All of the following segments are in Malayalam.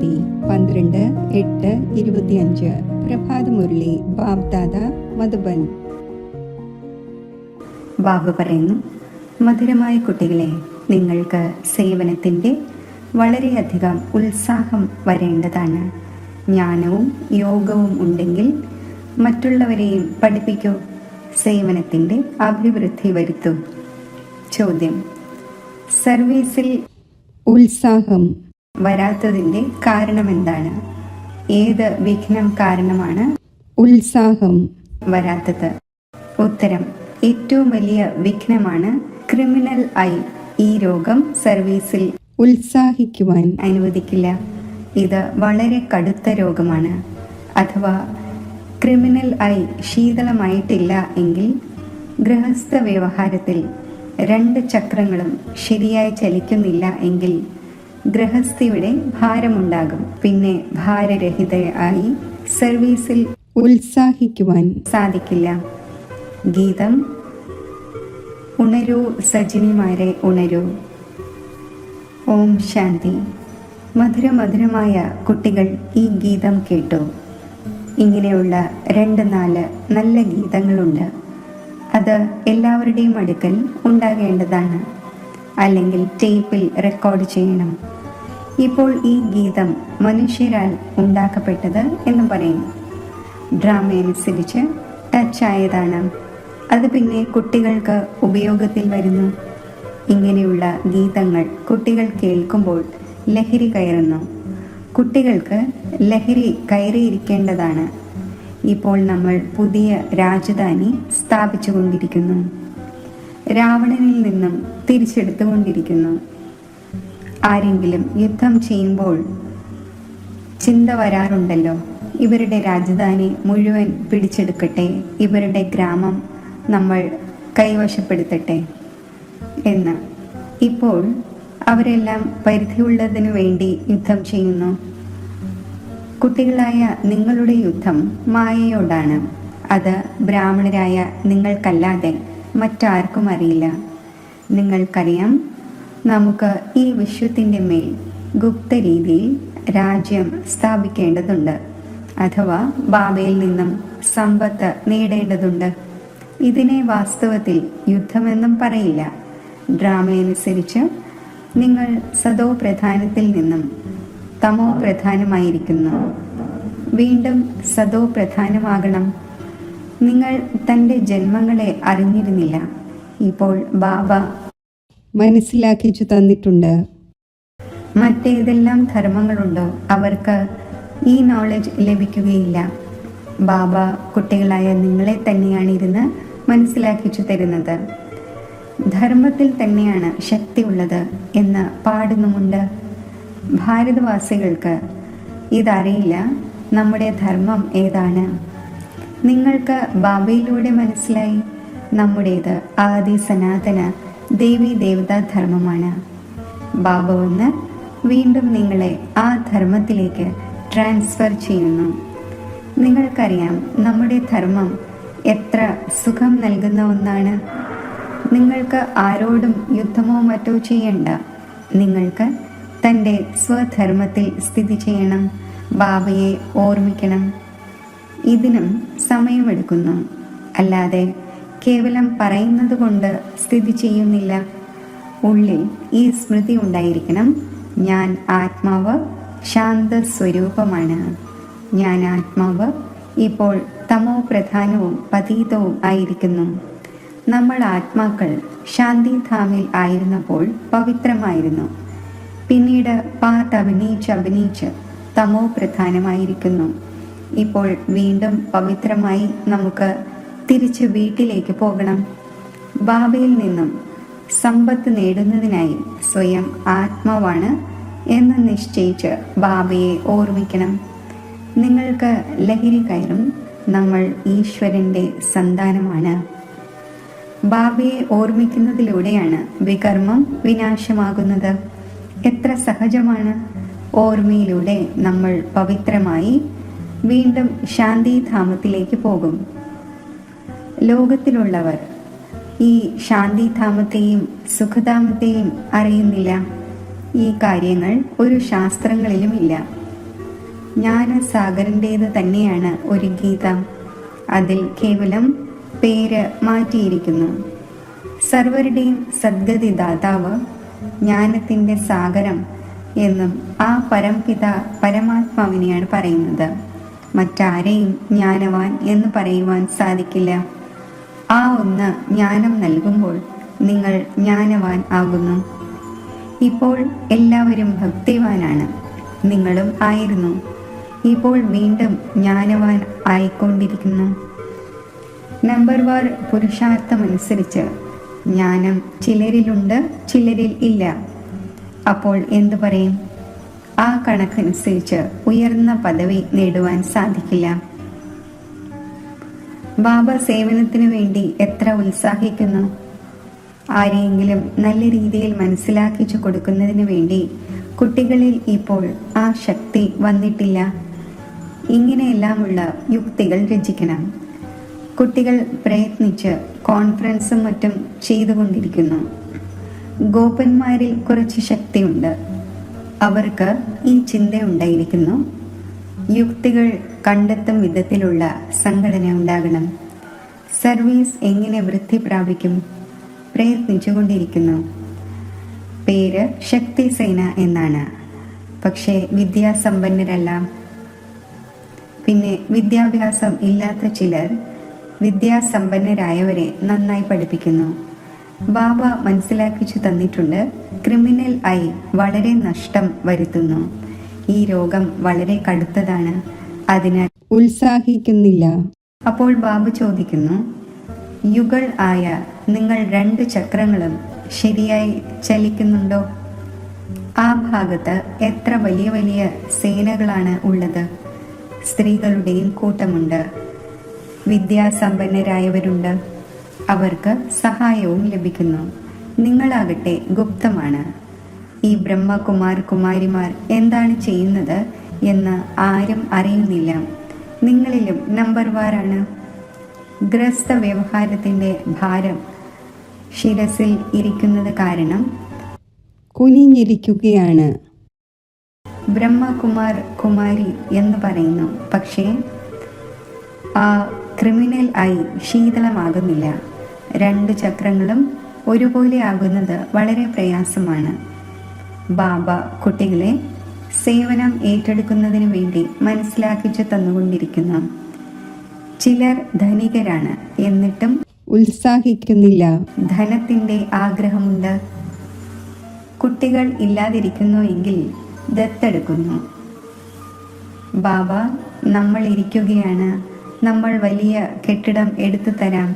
തീയതി 12/8/25 പ്രഭാതമുരളി ബാബ്ദാദ മധുബൻ. ബാബു പറയുന്നു, മധുരമായ കുട്ടികളെ, നിങ്ങൾക്ക് സേവനത്തിൻ്റെ വളരെയധികം ഉത്സാഹം വരേണ്ടതാണ്. ജ്ഞാനവും യോഗവും ഉണ്ടെങ്കിൽ മറ്റുള്ളവരെയും പഠിപ്പിക്കൂ. സേവനത്തിൻ്റെ അഭിവൃദ്ധി വരുത്തൂ. ചോദ്യം: സർവീസിൽ ഉത്സാഹം വരാത്തതിൻ്റെ കാരണമെന്താണ്? ഏത് വിഘ്നം കാരണമാണ് ഉത്സാഹം വരാത്തത്? ഉത്തരം: ഏറ്റവും വലിയ വിഘ്നമാണ് ക്രിമിനൽ ഐ. ഈ രോഗം സർവീസിൽ ഉത്സാഹിക്കുവാൻ അനുവദിക്കില്ല. ഇത് വളരെ കടുത്ത രോഗമാണ്. അഥവാ ക്രിമിനൽ ഐ ശീതളമായിട്ടില്ല എങ്കിൽ ഗൃഹസ്ഥ വ്യവഹാരത്തിൽ 2 ചക്രങ്ങളും ശരിയായി ചലിക്കുന്നില്ല എങ്കിൽ ഗൃഹസ്ഥയുടെ ഭാരമുണ്ടാകും. പിന്നെ ഭാരരഹിതയായി സർവീസിൽ ഉത്സാഹിക്കുവാൻ സാധിക്കില്ല. ഗീതം: ഉണരൂ സജിനിമാരെ ഉണരൂ. ഓം ശാന്തി. മധുരമധുരമായ കുട്ടികൾ ഈ ഗീതം കേട്ടു. ഇങ്ങനെയുള്ള 2-4 നല്ല ഗീതങ്ങളുണ്ട്. അത് എല്ലാവരുടെയും അടുക്കൽ ഉണ്ടാകേണ്ടതാണ്. അല്ലെങ്കിൽ ടേപ്പിൽ റെക്കോർഡ് ചെയ്യണം. ഇപ്പോൾ ഈ ഗീതം മനുഷ്യരാൽ ഉണ്ടാക്കപ്പെട്ടത് എന്ന് പറയും. ഡ്രാമ അനുസരിച്ച് ടച്ച് ആയതാണ്. അത് പിന്നെ കുട്ടികൾക്ക് ഉപയോഗത്തിൽ വരുന്നു. ഇങ്ങനെയുള്ള ഗീതങ്ങൾ കുട്ടികൾ കേൾക്കുമ്പോൾ ലഹരി കയറുന്നു. കുട്ടികൾക്ക് ലഹരി കയറിയിരിക്കേണ്ടതാണ്. ഇപ്പോൾ നമ്മൾ പുതിയ രാജധാനി സ്ഥാപിച്ചുകൊണ്ടിരിക്കുന്നു. രാവണനിൽ നിന്നും തിരിച്ചെടുത്തുകൊണ്ടിരിക്കുന്നു. ആരെങ്കിലും യുദ്ധം ചെയ്യുമ്പോൾ ചിന്ത വരാറുണ്ടല്ലോ, ഇവരുടെ രാജധാനി മുഴുവൻ പിടിച്ചെടുക്കട്ടെ, ഇവരുടെ ഗ്രാമം നമ്മൾ കൈവശപ്പെടുത്തട്ടെ എന്ന്. ഇപ്പോൾ അവരെല്ലാം പരിധിയുള്ളതിനു വേണ്ടി യുദ്ധം ചെയ്യുന്നു. കുട്ടികളായ നിങ്ങളുടെ യുദ്ധം മായയോടാണ്. അത് ബ്രാഹ്മണരായ നിങ്ങൾക്കല്ലാതെ മറ്റാർക്കും അറിയില്ല. നിങ്ങൾക്കറിയാം, നമുക്ക് ഈ വിശ്വത്തിൻ്റെ മേൽ ഗുപ്ത രീതിയിൽ രാജ്യം സ്ഥാപിക്കേണ്ടതുണ്ട്. അഥവാ ബാബയിൽ നിന്നും സമ്പത്ത് നേടേണ്ടതുണ്ട്. ഇതിനെ വാസ്തവത്തിൽ യുദ്ധമെന്നും പറയില്ല. ഡ്രാമയനുസരിച്ച് നിങ്ങൾ സദോ പ്രധാനത്തിൽ നിന്നും തമോ പ്രധാനമായിരിക്കുന്നു. വീണ്ടും സദോ പ്രധാനമാകണം. നിങ്ങൾ തൻ്റെ ജന്മങ്ങളെ അറിഞ്ഞിരുന്നില്ല. ഇപ്പോൾ ബാബ മനസ്സിലാക്കിച്ചു തന്നിട്ടുണ്ട്. മറ്റേതെല്ലാം ധർമ്മങ്ങളുണ്ടോ അവർക്ക് ഈ നോളജ് ലഭിക്കുകയില്ല. ബാബ കുട്ടികളായ നിങ്ങളെ തന്നെയാണ് ഇരുന്ന് മനസ്സിലാക്കിച്ചു തരുന്നത്. ധർമ്മത്തിൽ തന്നെയാണ് ശക്തിയുള്ളത് എന്ന് പാടുന്നുമുണ്ട്. ഭാരതവാസികൾക്ക് ഇതറിയില്ല. നമ്മുടെ ധർമ്മം ഏതാണ്? നിങ്ങൾക്ക് ബാബയിലൂടെ മനസ്സിലായി. നമ്മുടേത് ആദി സനാതന ദേവി ദേവതാ ധർമ്മമാണ്. ബാബ വന്ന് വീണ്ടും നിങ്ങളെ ആ ധർമ്മത്തിലേക്ക് ട്രാൻസ്ഫർ ചെയ്യുന്നു. നിങ്ങൾക്കറിയാം നമ്മുടെ ധർമ്മം എത്ര സുഖം നൽകുന്ന ഒന്നാണ്. നിങ്ങൾക്ക് ആരോടും യുദ്ധമോ മറ്റോ ചെയ്യണ്ട. നിങ്ങൾക്ക് തൻ്റെ സ്വധർമ്മത്തിൽ സ്ഥിതി ചെയ്യണം. ബാബയെ ഓർമ്മിക്കണം. ഇതിനും സമയമെടുക്കുന്നു. അല്ലാതെ കേവലം പറയുന്നത് കൊണ്ട് സ്ഥിതി ചെയ്യുന്നില്ല. ഉള്ളിൽ ഈ സ്മൃതി ഉണ്ടായിരിക്കണം: ഞാൻ ആത്മാവ് ശാന്ത സ്വരൂപമാണ്. ഞാൻ ആത്മാവ് ഇപ്പോൾ തമോ പ്രധാനവും പതീതവും ആയിരിക്കുന്നു. നമ്മൾ ആത്മാക്കൾ ശാന്തിധാമിൽ ആയിരുന്നപ്പോൾ പവിത്രമായിരുന്നു. പിന്നീട് പാട്ട് അഭിനയിച്ച് തമോ പ്രധാനമായിരിക്കുന്നു. ഇപ്പോൾ വീണ്ടും പവിത്രമായി നമുക്ക് തിരിച്ച് വീട്ടിലേക്ക് പോകണം. ബാബയിൽ നിന്നും സമ്പത്ത് നേടുന്നതിനായി സ്വയം ആത്മാവാണ് എന്ന് നിശ്ചയിച്ച് ബാബയെ ഓർമ്മിക്കണം. നിങ്ങൾക്ക് ലഹരി കയറും. നമ്മൾ ഈശ്വരൻ്റെ സന്താനമാണ്. ബാബയെ ഓർമ്മിക്കുന്നതിലൂടെയാണ് വികർമ്മം വിനാശമാകുന്നത്. എത്ര സഹജമാണ്. ഓർമ്മയിലൂടെ നമ്മൾ പവിത്രമായി വീണ്ടും ശാന്തിധാമത്തിലേക്ക് പോകും. ലോകത്തിലുള്ളവർ ഈ ശാന്തിധാമത്തെയും സുഖധാമത്തെയും അറിയുന്നില്ല. ഈ കാര്യങ്ങൾ ഒരു ശാസ്ത്രങ്ങളിലുമില്ല. ജ്ഞാനസാഗറിൻ്റേത് തന്നെയാണ് ഒരു ഗീത. അതിൽ കേവലം പേര് മാറ്റിയിരിക്കുന്നു. സർവരുടെയും സദ്ഗതി ദാതാവ്, ജ്ഞാനത്തിൻ്റെ സാഗരം എന്നും ആ പരംപിത പരമാത്മാവിനെയാണ് പറയുന്നത്. മറ്റാരെയും ജ്ഞാനവാൻ എന്ന് പറയുവാൻ സാധിക്കില്ല. ആ ഒന്ന് ജ്ഞാനം നൽകുമ്പോൾ നിങ്ങൾ ജ്ഞാനവാൻ ആകുന്നു. ഇപ്പോൾ എല്ലാവരും ഭക്തിവാനാണ്, നിങ്ങളും ആയിരുന്നു. ഇപ്പോൾ വീണ്ടും ജ്ഞാനവാൻ ആയിക്കൊണ്ടിരിക്കുന്നു. നമ്പർ വാർ പുരുഷാർത്ഥമനുസരിച്ച് ജ്ഞാനം ചിലരിലുണ്ട്, ചിലരിൽ ഇല്ല. അപ്പോൾ എന്തു പറയും? ആ കണക്കനുസരിച്ച് ഉയർന്ന പദവി നേടുവാൻ സാധിക്കില്ല. ബാബ സേവനത്തിനു വേണ്ടി എത്ര ഉത്സാഹിക്കുന്നു. ആരെയെങ്കിലും നല്ല രീതിയിൽ മനസ്സിലാക്കിച്ചു കൊടുക്കുന്നതിന് വേണ്ടി കുട്ടികളിൽ ഇപ്പോൾ ആ ശക്തി വന്നിട്ടില്ല. ഇങ്ങനെയെല്ലാമുള്ള യുക്തികൾ രചിക്കണം. കുട്ടികൾ പ്രയത്നിച്ച് കോൺഫറൻസും മറ്റും ചെയ്തുകൊണ്ടിരിക്കുന്നു. ഗോപന്മാരിൽ കുറച്ച് ശക്തിയുണ്ട്. അവർക്ക് ഈ ചിന്തയുണ്ടായിരിക്കുന്നു, യുക്തികൾ കണ്ടെത്തും വിധത്തിലുള്ള സംഘടന ഉണ്ടാകണം. സർവീസ് എങ്ങനെ വൃദ്ധി പ്രാപിക്കും? പ്രയത്നിച്ചുകൊണ്ടിരിക്കുന്നു. പേര് ശക്തി സേന എന്നാണ്, പക്ഷേ വിദ്യാസമ്പന്നരല്ല. പിന്നെ വിദ്യാഭ്യാസം ഇല്ലാത്ത ചിലർ വിദ്യാസമ്പന്നരായവരെ നന്നായി പഠിപ്പിക്കുന്നു. ബാബ മനസ്സിലാക്കിച്ചു തന്നിട്ടുണ്ട്, ക്രിമിനൽ ആയി വളരെ നഷ്ടം വരുത്തുന്നു. ഈ രോഗം വളരെ കടുത്തതാണ്, അതിനാൽ ഉത്സാഹിക്കുന്നില്ല. അപ്പോൾ ബാബു ചോദിക്കുന്നു, യുഗൾ ആയ നിങ്ങൾ 2 ചക്രങ്ങളും ശരിയായി ചലിക്കുന്നുണ്ടോ? ആ ഭാഗത്ത് എത്ര വലിയ വലിയ സേനകളാണ് ഉള്ളത്. സ്ത്രീകളുടെയും കൂട്ടമുണ്ട്, വിദ്യാസമ്പന്നരായവരുണ്ട്, അവർക്ക് സഹായവും ലഭിക്കുന്നു. നിങ്ങളാകട്ടെ ഗുപ്തമാണ്. ഈ ബ്രഹ്മകുമാർ കുമാരിമാർ എന്താണ് ചെയ്യുന്നത് എന്ന് ആരും അറിയുന്നില്ല. നിങ്ങളിലും നമ്പർ വാറാണ്. ഗ്രസ്ത വ്യവഹാരത്തിൻ്റെ ഭാരം ശിരസിൽ ഇരിക്കുന്നത് കാരണം കുനിഞ്ഞിരിക്കുകയാണ്. ബ്രഹ്മകുമാർ കുമാരി എന്ന് പറയുന്നു, പക്ഷേ ആ ക്രിമിനൽ ആയി ശീതളമാകുന്നില്ല. 2 ചക്രങ്ങളും ഒരുപോലെ ആകുന്നത് വളരെ പ്രയാസമാണ്. ബാബ കുട്ടികളെ സേവനം ഏറ്റെടുക്കുന്നതിന് വേണ്ടി മനസ്സിലാക്കിച്ചു തന്നുകൊണ്ടിരിക്കുന്നു. ചിലർ ധനികരാണ്, എന്നിട്ടും ഉത്സാഹിക്കുന്നില്ല. ധനത്തിൻ്റെ ആഗ്രഹമുണ്ട്. കുട്ടികൾ ഇല്ലാതിരിക്കുന്നു എങ്കിൽ ദത്തെടുക്കുന്നു. ബാബ നമ്മൾ ഇരിക്കുകയാണ്, നമ്മൾ വലിയ കെട്ടിടം എടുത്തു തരാം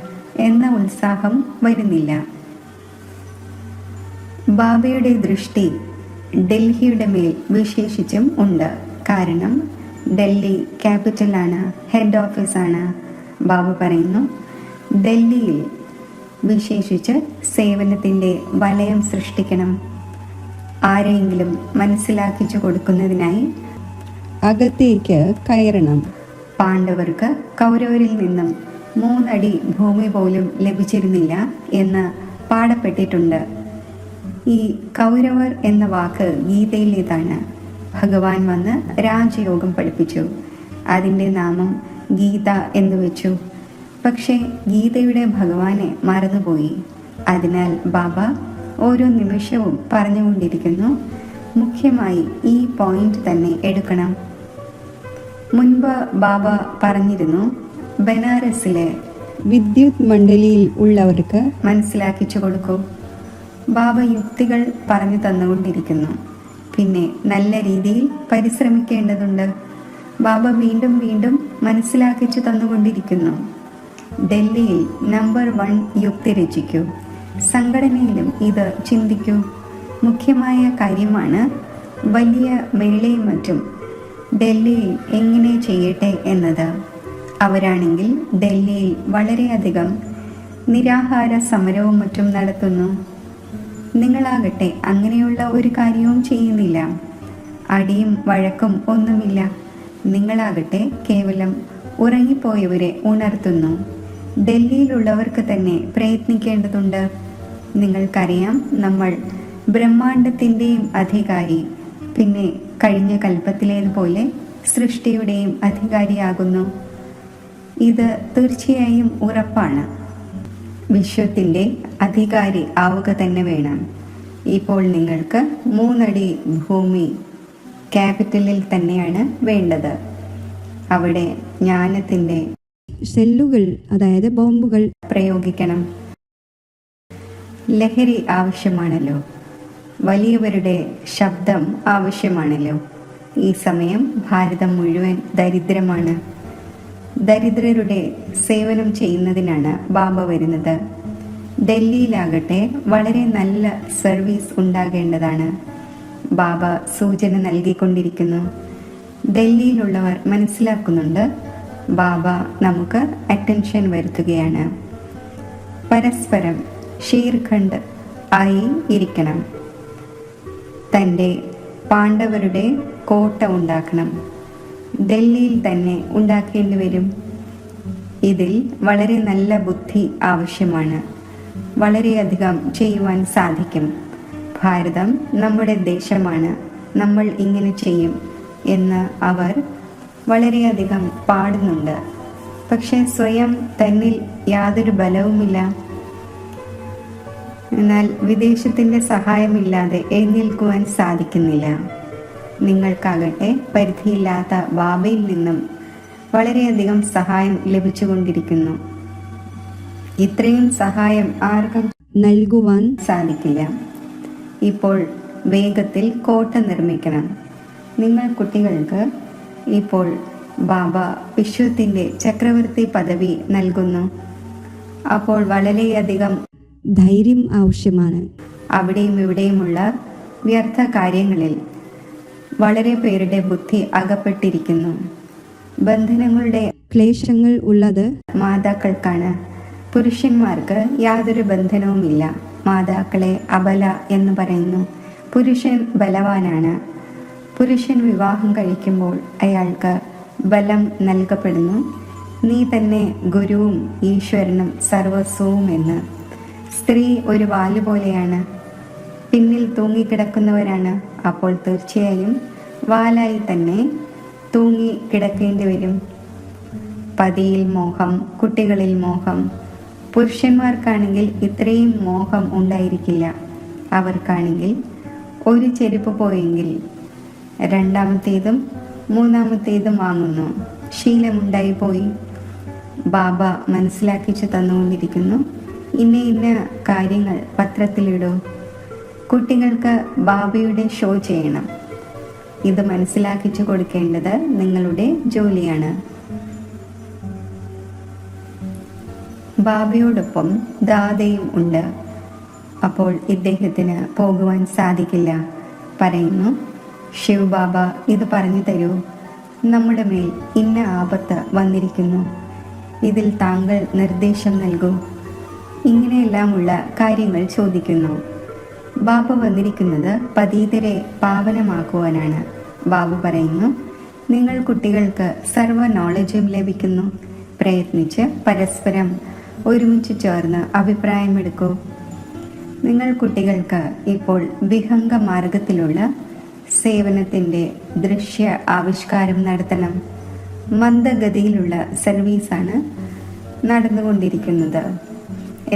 എന്ന ഉത്സാഹം വരുന്നില്ല. ബാബയുടെ ദൃഷ്ടി ഡൽഹിയുടെ മേൽ വിശേഷിച്ചും ഉണ്ട്. കാരണം ഡൽഹി ക്യാപിറ്റലാണ്, ഹെഡ് ഓഫീസാണ്. ബാബ പറയുന്നു, ഡൽഹിയിൽ വിശേഷിച്ച് സേവനത്തിൻ്റെ വലയം സൃഷ്ടിക്കണം. ആരെയെങ്കിലും മനസ്സിലാക്കിച്ചു കൊടുക്കുന്നതിനായി അകത്തേക്ക് കയറണം. പാണ്ഡവർക്ക് കൗരവരിൽ നിന്നും 3 അടി ഭൂമി പോലും ലഭിച്ചിരുന്നില്ല എന്ന് പാടപ്പെട്ടിട്ടുണ്ട്. ഈ കൗരവർ എന്ന വാക്ക് ഗീതയിലേതാണ്. ഭഗവാൻ വന്ന് രാജയോഗം പഠിപ്പിച്ചു. അതിൻ്റെ നാമം ഗീത എന്ന് വെച്ചു. പക്ഷേ ഗീതയുടെ ഭഗവാനെ മറന്നുപോയി. അതിനാൽ ബാബ ഓരോ നിമിഷവും പറഞ്ഞുകൊണ്ടിരിക്കുന്നു, മുഖ്യമായി ഈ പോയിന്റ് തന്നെ എടുക്കണം. മുൻപ് ബാബ പറഞ്ഞിരുന്നു, ബനാറസിലെ വിദ്യുത് മണ്ഡലിയിൽ ഉള്ളവർക്ക് മനസ്സിലാക്കിച്ചു കൊടുക്കൂ. ബാബ യുക്തികൾ പറഞ്ഞു തന്നുകൊണ്ടിരിക്കുന്നു. പിന്നെ നല്ല രീതിയിൽ പരിശ്രമിക്കേണ്ടതുണ്ട്. ബാബ വീണ്ടും വീണ്ടും മനസ്സിലാക്കിച്ചു തന്നുകൊണ്ടിരിക്കുന്നു. ഡൽഹിയിൽ നമ്പർ 1 യുക്തി രചിക്കൂ. സംഘടനയിലും ഇത് ചിന്തിക്കൂ. മുഖ്യമായ കാര്യമാണ് വലിയ മേളയും മറ്റും ഡൽഹിയിൽ എങ്ങനെ ചെയ്യട്ടെ എന്നത്. അവരാണെങ്കിൽ ഡൽഹിയിൽ വളരെയധികം നിരാഹാര സമരവും മറ്റും നടത്തുന്നു. നിങ്ങളാകട്ടെ അങ്ങനെയുള്ള ഒരു കാര്യവും ചെയ്യുന്നില്ല. അടിയും വഴക്കും ഒന്നുമില്ല. നിങ്ങളാകട്ടെ കേവലം ഉറങ്ങിപ്പോയവരെ ഉണർത്തുന്നു. ഡൽഹിയിലുള്ളവർക്ക് തന്നെ പ്രയത്നിക്കേണ്ടതുണ്ട്. നിങ്ങൾക്കറിയാം, നമ്മൾ ബ്രഹ്മാണ്ടത്തിൻ്റെയും അധികാരി. പിന്നെ കഴിഞ്ഞ കൽപ്പത്തിലേതുപോലെ സൃഷ്ടിയുടെയും അധികാരിയാകുന്നു. ഇത് തീർച്ചയായും ഉറപ്പാണ്. വിശ്വത്തിൻ്റെ അധികാരി ആവുക തന്നെ വേണം. ഇപ്പോൾ നിങ്ങൾക്ക് 3 അടി ഭൂമി ക്യാപിറ്റലിൽ തന്നെയാണ് വേണ്ടത്. അവിടെ ജ്ഞാനത്തിൻ്റെ സെല്ലുകൾ, അതായത് ബോംബുകൾ പ്രയോഗിക്കണം. ലഹരി ആവശ്യമാണല്ലോ, വലിയവരുടെ ശബ്ദം ആവശ്യമാണല്ലോ. ഈ സമയം ഭാരതം മുഴുവൻ ദരിദ്രമാണ്. ദരിദ്രരുടെ സേവനം ചെയ്യുന്നതിനാണ് ബാബ വരുന്നത്. ഡൽഹിയിലാകട്ടെ വളരെ നല്ല സർവീസ് ഉണ്ടാകേണ്ടതാണ്. ബാബ സൂചന നൽകിക്കൊണ്ടിരിക്കുന്നു. ഡൽഹിയിലുള്ളവർ മനസ്സിലാക്കുന്നുണ്ട്, ബാബ നമുക്ക് അറ്റൻഷൻ വരുത്തുകയാണ്. പരസ്പരം ഷീർഖണ്ഡ് ആയി ഇരിക്കണം. തൻ്റെ പാണ്ഡവരുടെ കോട്ട ഉണ്ടാക്കണം. ഡൽഹിയിൽ തന്നെ ഉണ്ടാക്കേണ്ടി വരും. ഇതിൽ വളരെ നല്ല ബുദ്ധി ആവശ്യമാണ്. വളരെയധികം ചെയ്യുവാൻ സാധിക്കും. ഭാരതം നമ്മുടെ ദേശമാണ്, നമ്മൾ ഇങ്ങനെ ചെയ്യും എന്ന് അവർ വളരെയധികം പാടുന്നുണ്ട്. പക്ഷെ സ്വയം തന്നിൽ യാതൊരു ബലവുമില്ല. എന്നാൽ വിദേശത്തിൻ്റെ സഹായമില്ലാതെ എഴുന്നേൽക്കുവാൻ സാധിക്കുന്നില്ല. നിങ്ങൾക്കാകട്ടെ പരിധിയില്ലാത്ത ബാബയിൽ നിന്നും വളരെയധികം സഹായം ലഭിച്ചുകൊണ്ടിരിക്കുന്നു. ഇത്രയും സഹായം ആർക്കും നൽകുവാൻ സാധിക്കില്ല. ഇപ്പോൾ വേഗത്തിൽ കോട്ട നിർമ്മിക്കണം. നിങ്ങൾ കുട്ടികൾക്ക് ഇപ്പോൾ ബാബ വിശ്വത്തിൻ്റെ ചക്രവർത്തി പദവി നൽകുന്നു. അപ്പോൾ വളരെയധികം ധൈര്യം ആവശ്യമാണ്. അവിടെയും ഇവിടെയുമുള്ള വ്യർത്ഥ കാര്യങ്ങളിൽ വളരെ പേരുടെ ബുദ്ധി അകപ്പെട്ടിരിക്കുന്നു. ബന്ധനങ്ങളുടെ ക്ലേശങ്ങൾ ഉള്ളത് മാതാക്കൾക്കാണ്. പുരുഷന്മാർക്ക് യാതൊരു ബന്ധനവുമില്ല. മാതാക്കളെ അബല എന്ന് പറയുന്നു. പുരുഷൻ ബലവാനാണ്. പുരുഷൻ വിവാഹം കഴിക്കുമ്പോൾ അയാൾക്ക് ബലം നൽകപ്പെടുന്നു. നീ തന്നെ ഗുരുവും ഈശ്വരനും സർവസ്വവും എന്ന്. സ്ത്രീ ഒരു വാല് പോലെയാണ്, പിന്നിൽ തൂങ്ങിക്കിടക്കുന്നവരാണ്. അപ്പോൾ തീർച്ചയായും വാലായി തന്നെ തൂങ്ങി കിടക്കേണ്ടി വരും. പതിയിൽ മോഹം, കുട്ടികളിൽ മോഹം. പുരുഷന്മാർക്കാണെങ്കിൽ ഇത്രയും മോഹം ഉണ്ടായിരിക്കില്ല. അവർക്കാണെങ്കിൽ ഒരു ചെരുപ്പ് പോയെങ്കിൽ രണ്ടാമത്തേതും മൂന്നാമത്തേതും വാങ്ങുന്നു. ശീലമുണ്ടായി പോയി. ബാബ മനസ്സിലാക്കിച്ചു തന്നുകൊണ്ടിരിക്കുന്നു. ഇന്ന കാര്യങ്ങൾ പത്രത്തിലിടൂ. കുട്ടികൾക്ക് ബാബയുടെ ഷോ ചെയ്യണം. ഇത് മനസ്സിലാക്കിച്ചു കൊടുക്കേണ്ടത് നിങ്ങളുടെ ജോലിയാണ്. ബാബയോടൊപ്പം ദാദയും ഉണ്ട്. അപ്പോൾ ഇദ്ദേഹത്തിന് പോകുവാൻ സാധിക്കില്ല. പറയുന്നു, ശിവ് ബാബ ഇത് പറഞ്ഞു തരൂ. നമ്മുടെ മേൽ ഇന്ന ആപത്ത് വന്നിരിക്കുന്നു. ഇതിൽ താങ്കൾ നിർദ്ദേശം നൽകൂ. ഇങ്ങനെയെല്ലാമുള്ള കാര്യങ്ങൾ ചോദിക്കുന്നു. ബാബ വന്നിരിക്കുന്നത് പതീതരെ പാവനമാക്കുവാനാണ്. ബാബു പറയുന്നു, നിങ്ങൾ കുട്ടികൾക്ക് സർവ്വ നോളജും ലഭിക്കുന്നു. പ്രയത്നിച്ച് പരസ്പരം ഒരുമിച്ച് ചേർന്ന് അഭിപ്രായമെടുക്കൂ. നിങ്ങൾ കുട്ടികൾക്ക് ഇപ്പോൾ വിഹംഗ മാർഗത്തിലുള്ള സേവനത്തിൻ്റെ ദൃശ്യ ആവിഷ്കാരം നടത്തണം. മന്ദഗതിയിലുള്ള സർവീസാണ് നടന്നുകൊണ്ടിരിക്കുന്നത്.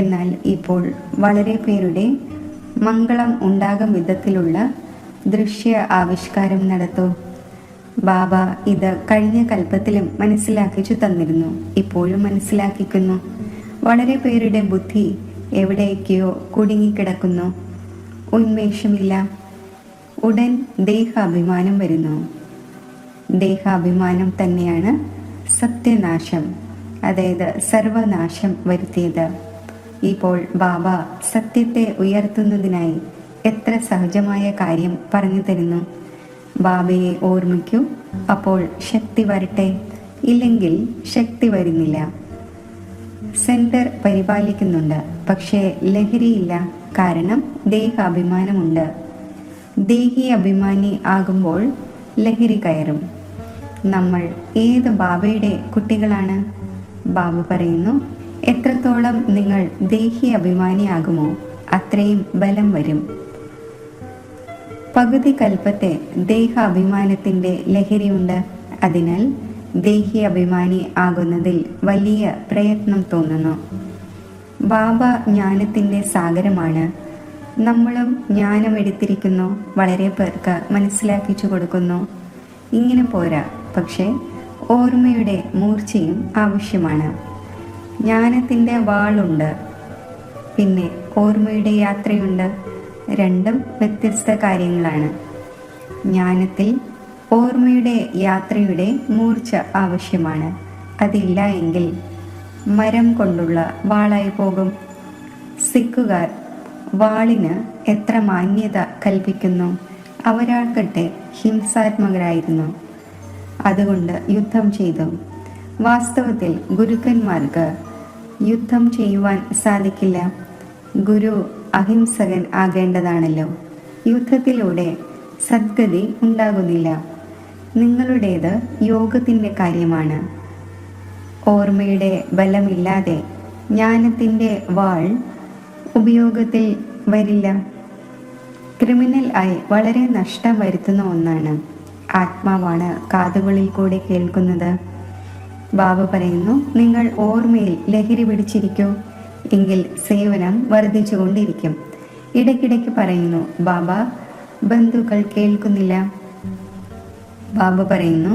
എന്നാൽ ഇപ്പോൾ വളരെ പേരുടെ മംഗളം ഉണ്ടാകും വിധത്തിലുള്ള ദൃശ്യ ആവിഷ്കാരം നടത്തൂ. ബാബ ഇത് കഴിഞ്ഞ കൽപ്പത്തിലും മനസ്സിലാക്കിച്ചു തന്നിരുന്നു. ഇപ്പോഴും മനസ്സിലാക്കിക്കുന്നു. വളരെ പേരുടെ ബുദ്ധി എവിടേക്കോ കുടുങ്ങിക്കിടക്കുന്നു. ഉന്മേഷമില്ല. ഉടൻ ദേഹാഭിമാനം വരുന്നു. ദേഹാഭിമാനം തന്നെയാണ് സത്യനാശം, അതായത് സർവനാശം വരുത്തിയത്. ഇപ്പോൾ ബാബ സത്യത്തെ ഉയർത്തുന്നതിനായി എത്ര സഹജമായ കാര്യം പറഞ്ഞു തരുന്നു. ബാബയെ ഓർമ്മിക്കൂ, അപ്പോൾ ശക്തി വരട്ടെ. ഇല്ലെങ്കിൽ ശക്തി വരുന്നില്ല. സെന്റർ പരിപാലിക്കുന്നുണ്ട്, പക്ഷേ ലഹരിയില്ല. കാരണം ദേഹാഭിമാനമുണ്ട്. ദേഹി അഭിമാനി ആകുമ്പോൾ ലഹരി കയറും. നമ്മൾ ഏത് ബാബയുടെ കുട്ടികളാണ്? ബാബ പറയുന്നു, എത്രത്തോളം നിങ്ങൾ ദേഹി അഭിമാനിയാകുമോ അത്രയും ബലം വരും. പകുതി കൽപ്പത്തെ ദേഹാഭിമാനത്തിൻ്റെ ലഹരിയുണ്ട്. അതിനാൽ ദേഹി അഭിമാനി ആകുന്നതിൽ വലിയ പ്രയത്നം തോന്നുന്നു. ബാബ ജ്ഞാനത്തിൻ്റെ സാഗരമാണ്. നമ്മളും ജ്ഞാനമെടുത്തിരിക്കുന്നു, വളരെ പേർക്ക് മനസ്സിലാക്കിച്ചു കൊടുക്കുന്നു. ഇങ്ങനെ പോരാ, പക്ഷേ ഓർമ്മയുടെ മൂർച്ചയും ആവശ്യമാണ്. ജ്ഞാനത്തിൻ്റെ വാളുണ്ട്, പിന്നെ ഓർമ്മയുടെ യാത്രയുണ്ട്. രണ്ടും വ്യത്യസ്ത കാര്യങ്ങളാണ്. ജ്ഞാനത്തിൽ ഓർമ്മയുടെ യാത്രയുടെ മൂർച്ച ആവശ്യമാണ്. അതില്ല എങ്കിൽ മരം കൊണ്ടുള്ള വാളായി പോകും. സിഖുകാർ വാളിന് എത്ര മാന്യത കൽപ്പിക്കുന്നു. അവരാകട്ടെ ഹിംസാത്മകരായിരുന്നു, അതുകൊണ്ട് യുദ്ധം ചെയ്തു. വാസ്തവത്തിൽ ഗുരുക്കന്മാർക്ക് യുദ്ധം ചെയ്യുവാൻ സാധിക്കില്ല. ഗുരു അഹിംസകൻ ആകേണ്ടതാണല്ലോ. യുദ്ധത്തിലൂടെ സദ്ഗതി ഉണ്ടാകുന്നില്ല. നിങ്ങളുടേത് യോഗത്തിൻ്റെ കാര്യമാണ്. ഓർമ്മയുടെ ബലമില്ലാതെ ജ്ഞാനത്തിൻ്റെ വാൾ ഉപയോഗത്തിൽ വരില്ല. ക്രിമിനൽ ആയി വളരെ നഷ്ടം വരുത്തുന്ന ഒന്നാണ്. ആത്മാവാണ് കാതുകളിൽ കൂടെ കേൾക്കുന്നത്. ബാബ പറയുന്നു, നിങ്ങൾ ഓർമ്മയിൽ ലഹരി പിടിച്ചിരിക്കൂ, എങ്കിൽ സേവനം വർദ്ധിച്ചുകൊണ്ടിരിക്കും. ഇടയ്ക്കിടയ്ക്ക് പറയുന്നു, ബാബ ബന്ധുക്കൾ കേൾക്കുന്നില്ല. ബാബ പറയുന്നു,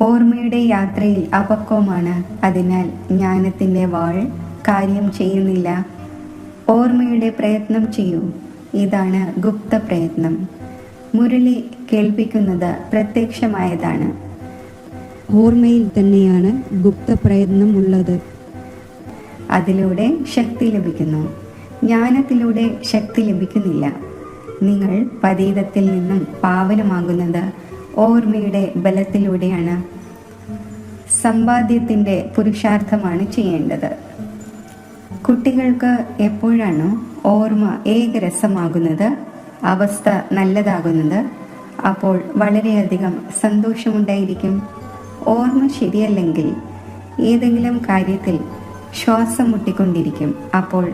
ഓർമ്മയുടെ യാത്രയിൽ അപക്വമാണ്. അതിനാൽ ജ്ഞാനത്തിൻ്റെ വാൾ കാര്യം ചെയ്യുന്നില്ല. ഓർമ്മയുടെ പ്രയത്നം ചെയ്യൂ. ഇതാണ് ഗുപ്ത പ്രയത്നം. മുരളി കേൾപ്പിക്കുന്നത് പ്രത്യക്ഷമായതാണ്. ഓർമ്മയിൽ തന്നെയാണ് ഗുപ്ത പ്രയത്നം ഉള്ളത്. അതിലൂടെ ശക്തി ലഭിക്കുന്നു. ജ്ഞാനത്തിലൂടെ ശക്തി ലഭിക്കുന്നില്ല. നിങ്ങൾ പതീതത്തിൽ നിന്നും പാവനമാകുന്നത് ഓർമ്മയുടെ ബലത്തിലൂടെയാണ്. സമ്പാദ്യത്തിൻ്റെ പുരുഷാർത്ഥമാണ് ചെയ്യേണ്ടത്. കുട്ടികൾക്ക് എപ്പോഴാണോ ഓർമ്മ ഏകരസമാകുന്നത്, അവസ്ഥ നല്ലതാകുന്നത്, അപ്പോൾ വളരെയധികം സന്തോഷമുണ്ടായിരിക്കും. ഓർമ്മ ശരിയല്ലെങ്കിൽ ഏതെങ്കിലും കാര്യത്തിൽ ശ്വാസം മുട്ടിക്കൊണ്ടിരിക്കും. അപ്പോൾ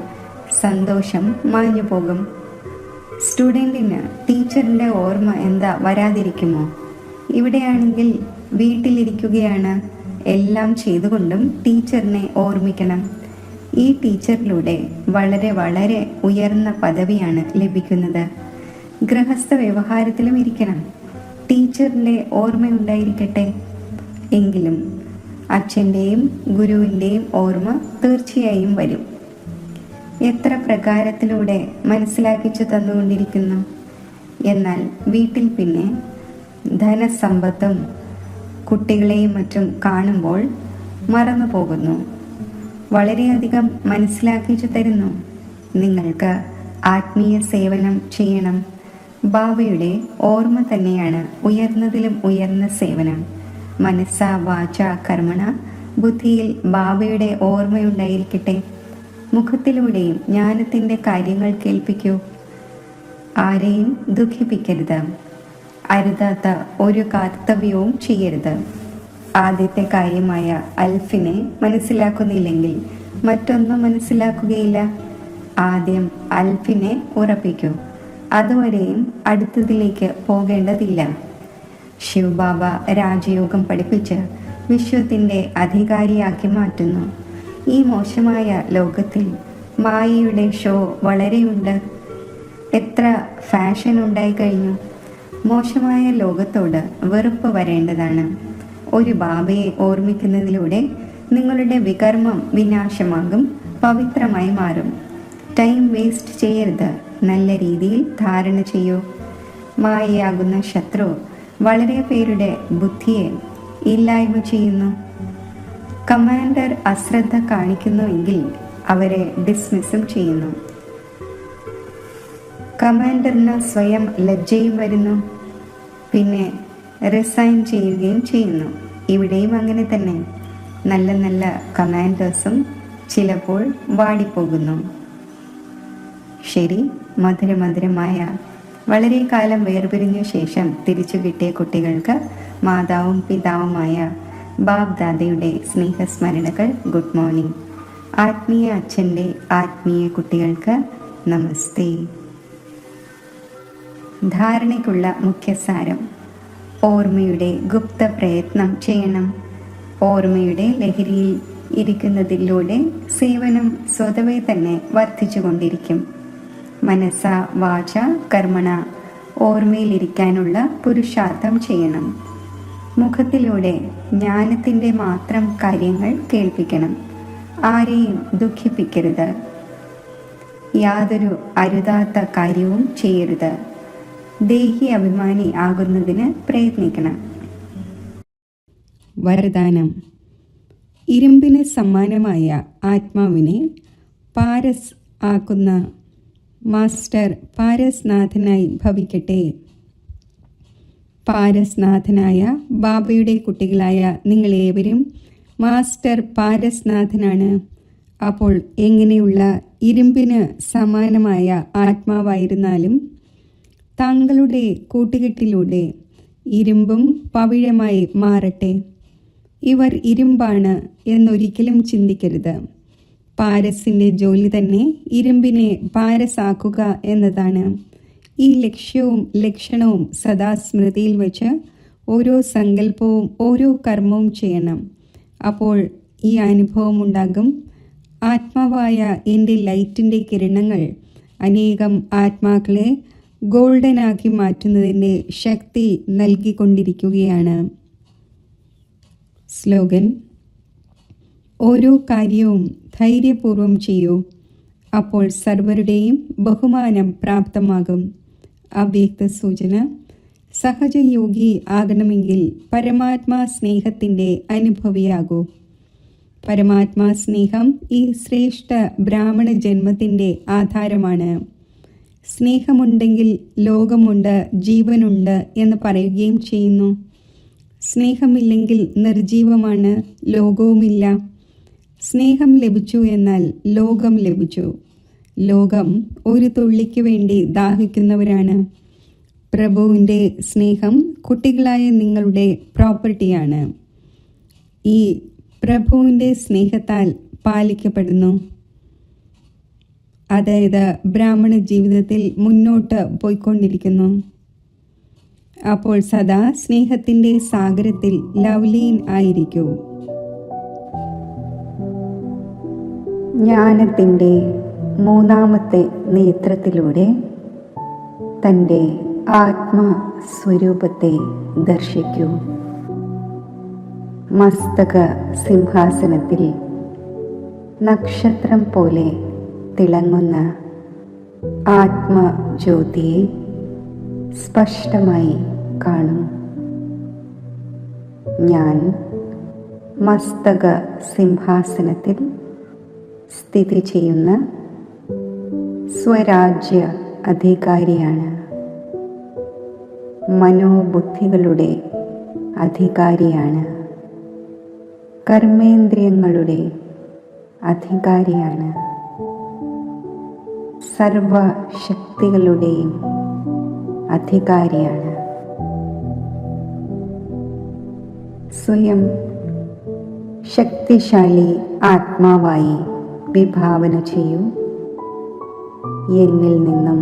സന്തോഷം മാഞ്ഞു പോകും. സ്റ്റുഡൻറ്റിന് ടീച്ചറിൻ്റെ ഓർമ്മ എന്താ വരാതിരിക്കുമോ? ഇവിടെയാണെങ്കിൽ വീട്ടിലിരിക്കുകയാണ്, എല്ലാം ചെയ്തുകൊണ്ടും ടീച്ചറിനെ ഓർമ്മിക്കണം. ഈ ടീച്ചറിലൂടെ വളരെ വളരെ ഉയർന്ന പദവിയാണ് ലഭിക്കുന്നത്. ഗൃഹസ്ഥ വ്യവഹാരത്തിലും ഇരിക്കണം, ടീച്ചറിൻ്റെ ഓർമ്മയുണ്ടായിരിക്കട്ടെ. എങ്കിലും അച്ഛൻ്റെയും ഗുരുവിൻ്റെയും ഓർമ്മ തീർച്ചയായും വരും. എത്ര പ്രകാരത്തിലൂടെ മനസ്സിലാക്കിച്ചു തന്നുകൊണ്ടിരിക്കുന്നു. എന്നാൽ വീട്ടിൽ പിന്നെ ധനസമ്പത്തും കുട്ടികളെയും മറ്റും കാണുമ്പോൾ മറന്നു പോകുന്നു. വളരെയധികം മനസ്സിലാക്കിച്ചു തരുന്നു. നിങ്ങൾക്ക് ആത്മീയ സേവനം ചെയ്യണം. ബാബയുടെ ഓർമ്മ തന്നെയാണ് ഉയർന്നതിലും ഉയർന്ന സേവനം. മനസ്സ വാച കർമ്മണ ബുദ്ധിയിൽ ബാബയുടെ ഓർമ്മയുണ്ടായിരിക്കട്ടെ. മുഖത്തിലൂടെയും ജ്ഞാനത്തിൻ്റെ കാര്യങ്ങൾ കേൾപ്പിക്കൂ. ആരെയും ദുഃഖിപ്പിക്കരുത്. അരുതാത്ത ഒരു കർത്തവ്യവും ചെയ്യരുത്. ആദ്യത്തെ കാര്യമായ അൽഫിനെ മനസ്സിലാക്കുന്നില്ലെങ്കിൽ മറ്റൊന്നും മനസ്സിലാക്കുകയില്ല. ആദ്യം അൽഫിനെ ഉറപ്പിക്കൂ. അതുവരെയും അടുത്തതിലേക്ക് പോകേണ്ടതില്ല. ശിവബാബ രാജയോഗം പഠിപ്പിച്ച് വിശ്വത്തിൻ്റെ അധികാരിയാക്കി മാറ്റുന്നു. ഈ മോശമായ ലോകത്തിൽ മായയുടെ ഷോ വളരെയുണ്ട്. എത്ര ഫാഷൻ ഉണ്ടായിക്കഴിഞ്ഞു. മോശമായ ലോകത്തോട് വെറുപ്പ് വരേണ്ടതാണ്. ഒരു ബാബയെ ഓർമ്മിക്കുന്നതിലൂടെ നിങ്ങളുടെ വികർമ്മം വിനാശമാകും, പവിത്രമായി മാറും. ടൈം വേസ്റ്റ് ചെയ്യരുത്. നല്ല രീതിയിൽ ധാരണ ചെയ്യൂ. മായയാകുന്ന ശത്രു വളരെ പേരുടെ ബുദ്ധിയെ ഇല്ലായ്മ ചെയ്യുന്നു. കമാൻഡർ അശ്രദ്ധ കാണിക്കുന്നുവെങ്കിൽ അവരെ ഡിസ്മിസും ചെയ്യുന്നു. കമാൻഡറിന് സ്വയം ലജ്ജയും വരുന്നു, പിന്നെ റിസൈൻ ചെയ്യുകയും ചെയ്യുന്നു. ഇവിടെയും അങ്ങനെ തന്നെ. നല്ല നല്ല കമാൻഡേഴ്സും ചിലപ്പോൾ വാടിപ്പോകുന്നു. ശരി, മധുരമധുരമായ വളരെ കാലം വേർപിരിഞ്ഞ ശേഷം തിരിച്ചു കിട്ടിയ കുട്ടികൾക്ക് മാതാവും പിതാവുമായ ബാബ് ദാദയുടെ സ്നേഹസ്മരണകൾ. Good morning. ആത്മീയ അച്ഛൻ്റെ ആത്മീയ കുട്ടികൾക്ക് നമസ്തേ. ധാരണയ്ക്കുള്ള മുഖ്യസാരം. ഓർമ്മയുടെ ഗുപ്ത പ്രയത്നം ചെയ്യണം. ഓർമ്മയുടെ ലഹരിയിൽ ഇരിക്കുന്നതിലൂടെ സേവനം സ്വതവേ തന്നെ വർദ്ധിച്ചുകൊണ്ടിരിക്കും. മനസ്സ വാച കർമ്മണ ഓർമ്മയിലിരിക്കാനുള്ള പുരുഷാർത്ഥം ചെയ്യണം. മുഖത്തിലൂടെ ജ്ഞാനത്തിൻ്റെ മാത്രം കാര്യങ്ങൾ കേൾപ്പിക്കണം. ആരെയും ദുഃഖിപ്പിക്കരുത്. യാതൊരു അരുതാത്ത കാര്യവും ചെയ്യരുത്. ദേഹി അഭിമാനി ആകുന്നതിന് പ്രയത്നിക്കണം. വരദാനം: ഇരുമ്പിന് സമാനമായ ആത്മാവിനെ പാരസ് ആക്കുന്ന മാസ്റ്റർ പാരസ്നാഥനായി ഭവിക്കട്ടെ. പാരസ്നാഥനായ ബാബയുടെ കുട്ടികളായ നിങ്ങളേവരും മാസ്റ്റർ പാരസ്നാഥനാണ്. അപ്പോൾ എങ്ങനെയുള്ള ഇരുമ്പിന് സമാനമായ ആത്മാവായിരുന്നാലും താങ്കളുടെ കൂട്ടുകെട്ടിലൂടെ ഇരുമ്പും പവിഴമായി മാറട്ടെ. ഇവർ ഇരുമ്പാണ് എന്നൊരിക്കലും ചിന്തിക്കരുത്. പാരസിൻ്റെ ജോലി തന്നെ ഇരുമ്പിനെ പാരസാക്കുക എന്നതാണ്. ഈ ലക്ഷ്യവും ലക്ഷണവും സദാ സ്മൃതിയിൽ വെച്ച് ഓരോ സങ്കല്പവും ഓരോ കർമ്മവും ചെയ്യണം. അപ്പോൾ ഈ അനുഭവം ഉണ്ടാകും. ആത്മാവായ എൻ്റെ ലൈറ്റിൻ്റെ കിരണങ്ങൾ അനേകം ആത്മാക്കളെ ഗോൾഡനാക്കി മാറ്റുന്നതിൻ്റെ ശക്തി നൽകിക്കൊണ്ടിരിക്കുകയാണ്. സ്ലോഗൻ: ഓരോ കാര്യവും ധൈര്യപൂർവം ചെയ്യൂ. അപ്പോൾ സർവരുടെയും ബഹുമാനം പ്രാപ്തമാകും. അവ്യക്ത സൂചന: സഹജയോഗി ആകണമെങ്കിൽ പരമാത്മാ സ്നേഹത്തിൻ്റെ അനുഭവിയാകൂ. പരമാത്മാ സ്നേഹം ഈ ശ്രേഷ്ഠ ബ്രാഹ്മണ ജന്മത്തിൻ്റെ ആധാരമാണ്. സ്നേഹമുണ്ടെങ്കിൽ ലോകമുണ്ട്, ജീവനുണ്ട് എന്ന് പറയുകയും ചെയ്യുന്നു. സ്നേഹമില്ലെങ്കിൽ നിർജീവമാണ്, ലോകവുമില്ല. സ്നേഹം ലഭിച്ചു എന്നാൽ ലോകം ലഭിച്ചു. ലോകം ഒരു തുള്ളിക്ക് വേണ്ടി ദാഹിക്കുന്നവരാണ്. പ്രഭുവിൻ്റെ സ്നേഹം കുട്ടികളായ നിങ്ങളുടെ പ്രോപ്പർട്ടിയാണ്. ഈ പ്രഭുവിൻ്റെ സ്നേഹത്താൽ പാലിക്കപ്പെടുന്നു. അതായത് ബ്രാഹ്മണ ജീവിതത്തിൽ മുന്നോട്ട് പോയിക്കൊണ്ടിരിക്കുന്നു. അപ്പോൾ സദാ സ്നേഹത്തിൻ്റെ സാഗരത്തിൽ ലവ്ലീൻ ആയിരിക്കൂ. ജ്ഞാനത്തിൻ്റെ മൂന്നാമത്തെ നേത്രത്തിലൂടെ തൻ്റെ ആത്മസ്വരൂപത്തെ ദർശിക്കൂ. മസ്തക സിംഹാസനത്തിൽ നക്ഷത്രം പോലെ തിളങ്ങുന്ന ആത്മജ്യോതിയെ സ്പഷ്ടമായി കാണൂ. ഞാൻ മസ്തക സിംഹാസനത്തിൽ സ്ഥിതി ചെയ്യുന്ന സ്വരാജ്യ അധികാരിയാണ്. മനോബുദ്ധികളുടെ അധികാരിയാണ്. കർമ്മേന്ദ്രിയങ്ങളുടെ അധികാരിയാണ്. സർവശക്തികളുടെയും അധികാരിയാണ്. സ്വയം ശക്തിശാലി ആത്മാവായി വിഭാവന ചെയ്യൂ. എന്നിൽ നിന്നും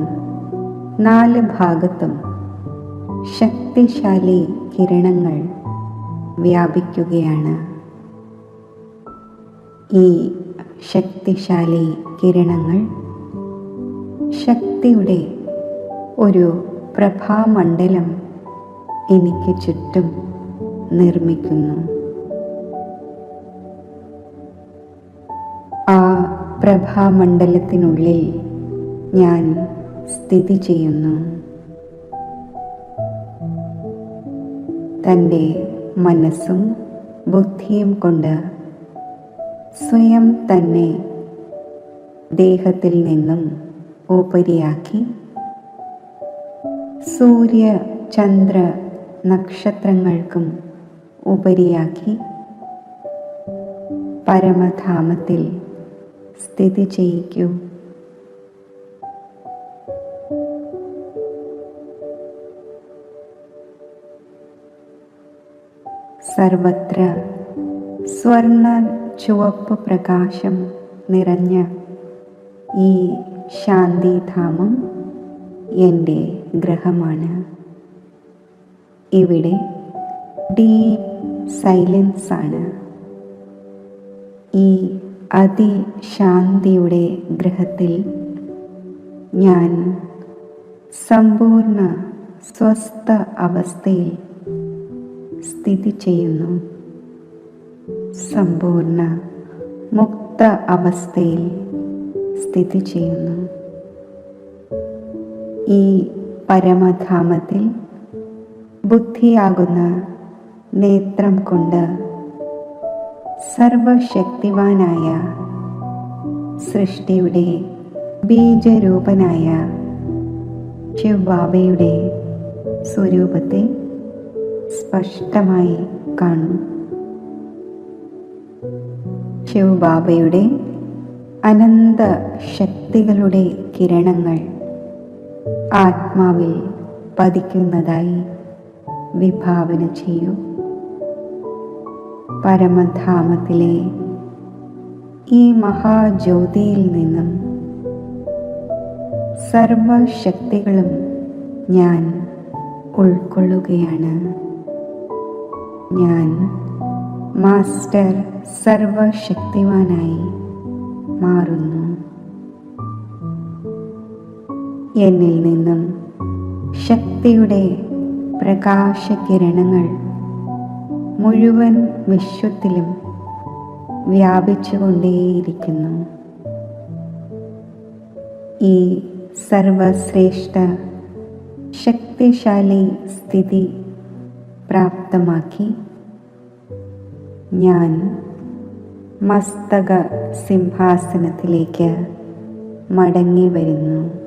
4 ഭാഗത്തും ശക്തിശാലി കിരണങ്ങൾ വ്യാപിക്കുകയാണ്. ഈ ശക്തിശാലി കിരണങ്ങൾ ശക്തിയുടെ ഒരു പ്രഭാമണ്ഡലം എനിക്ക് ചുറ്റും നിർമ്മിക്കുന്നു. ആ പ്രഭാമണ്ഡലത്തിനുള്ളിൽ ഞാൻ സ്ഥിതി ചെയ്യുന്നു. തൻ്റെ മനസ്സും ബുദ്ധിയും കൊണ്ട് സ്വയം തന്നെ ദേഹത്തിൽ നിന്നും ഉപരിയാക്കി സൂര്യ ചന്ദ്ര നക്ഷത്രങ്ങൾക്കും ഉപരിയാക്കി പരമധാമത്തിൽ സ്ഥിതി ചെയ്യിക്കൂ. സർവത്ര സ്വർണ്ണ ചുവപ്പ് പ്രകാശം നിറഞ്ഞ ഈ ശാന്തിധാമം എൻ്റെ ഗ്രഹമാണ്. ഇവിടെ ഡീപ് സൈലൻസ് ആണ്. ഈ അതിശാന്തിയുടെ ഗ്രഹത്തിൽ ഞാൻ സമ്പൂർണ്ണ സ്വസ്ഥ അവസ്ഥയിൽ സ്ഥിതി ചെയ്യുന്നു. സമ്പൂർണ്ണ മുക്ത അവസ്ഥയിൽ സ്ഥിതി ചെയ്യുന്നു. ഈ പരമധാമത്തിൽ ബുദ്ധിയാകുന്ന നേത്രം കൊണ്ട് സർവശക്തിവാനായ സൃഷ്ടിയുടെ ബീജരൂപനായ ശിവബാബയുടെ സ്വരൂപത്തെ സ്പഷ്ടമായി കാണും. ശിവബാബയുടെ അനന്ത ശക്തികളുടെ കിരണങ്ങൾ ആത്മാവിൽ പതിക്കുന്നതായി വിഭാവന ചെയ്യൂ. പരമധാമത്തിലെ ഈ മഹാജ്യോതിയിൽ നിന്നും സർവശക്തികളും ഞാൻ ഉൾക്കൊള്ളുകയാണ്. ഞാൻ മാസ്റ്റർ സർവശക്തിവാനായി മാറുന്നു. എന്നിൽ നിന്നും ശക്തിയുടെ പ്രകാശകിരണങ്ങൾ മുഴുവൻ വിശ്വത്തിലും വ്യാപിച്ചുകൊണ്ടേയിരിക്കുന്നു. ഈ സർവശ്രേഷ്ഠ ശക്തിശാലി സ്ഥിതി പ്രാപ്തമാക്കി ഞാൻ മസ്തക സിംഹാസനത്തിലേക്ക് മടങ്ങി വരുന്നു.